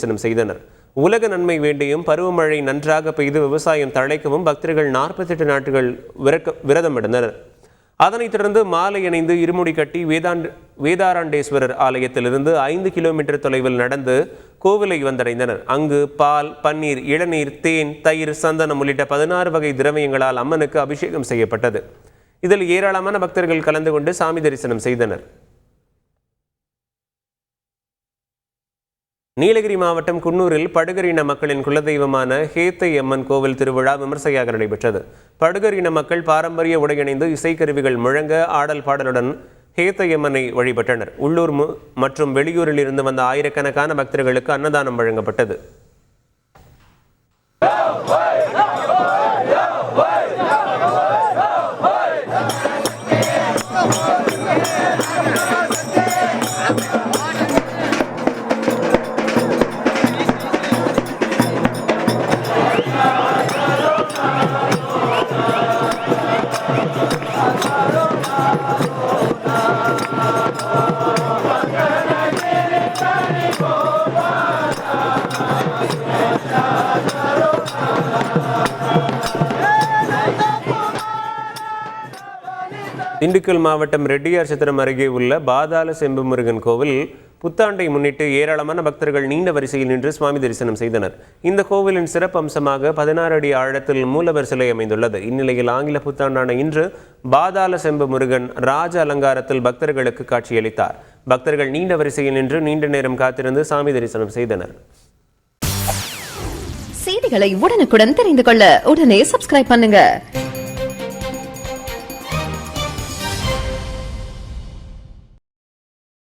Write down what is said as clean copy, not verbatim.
தரிசனம் செய்தனர். உலக நன்மை வேண்டியும் பருவமழை நன்றாக பெய்து விவசாயம் தழைக்கவும் பக்தர்கள் 48 நாட்கள் விரதம் இருந்தனர். அதனைத் தொடர்ந்து மாலை அணிந்து இருமுடி கட்டி வேதாரண்யேஸ்வரர் ஆலயத்திலிருந்து 5 கிலோமீட்டர் தொலைவில் நடந்து கோவிலை வந்தடைந்தனர். அங்கு பால், பன்னீர், இளநீர், தேன், தயிர், சந்தனம் உள்ளிட்ட 16 வகை திரவியங்களால் அம்மனுக்கு அபிஷேகம் செய்யப்பட்டது. இதில் ஏராளமான பக்தர்கள் கலந்து கொண்டு சாமி தரிசனம் செய்தனர். நீலகிரி மாவட்டம் குன்னூரில் படுகர் இன மக்களின் குலதெய்வமான ஹேத்தை அம்மன் கோவில் திருவிழா விமர்சையாக நடைபெற்றது. படுகர் இன மக்கள் பாரம்பரிய உடையணிந்து இசைக்கருவிகள் முழங்க ஆடல் பாடலுடன் ஹேத்தை அம்மனை வழிபட்டனர். உள்ளூர் மற்றும் வெளியூரில் இருந்து வந்த ஆயிரக்கணக்கான பக்தர்களுக்கு அன்னதானம் வழங்கப்பட்டது. திண்டுக்கல் மாவட்டம் ரெட்டியார் சத்திரம் அருகே உள்ள பாதாள செம்பு முருகன் கோவில் புத்தாண்டை முன்னிட்டு ஏராளமான பக்தர்கள் நீண்ட வரிசையில் நின்று சுவாமி தரிசனம் செய்தனர். இந்த கோவிலின் சிறப்பு அம்சமாக 16 அடி ஆழத்தில் மூலவர் சிலை அமைந்துள்ளது. இந்நிலையில் ஆங்கில புத்தாண்டான இன்று பாதாள செம்பு முருகன் ராஜ அலங்காரத்தில் பக்தர்களுக்கு காட்சியளித்தார். பக்தர்கள் நீண்ட வரிசையில் நின்று நீண்ட நேரம் காத்திருந்து சாமி தரிசனம் செய்தனர். செய்திகளை உடனுக்குடன் தெரிந்து கொள்ள உடனே சப்ஸ்கிரைப் பண்ணுங்க.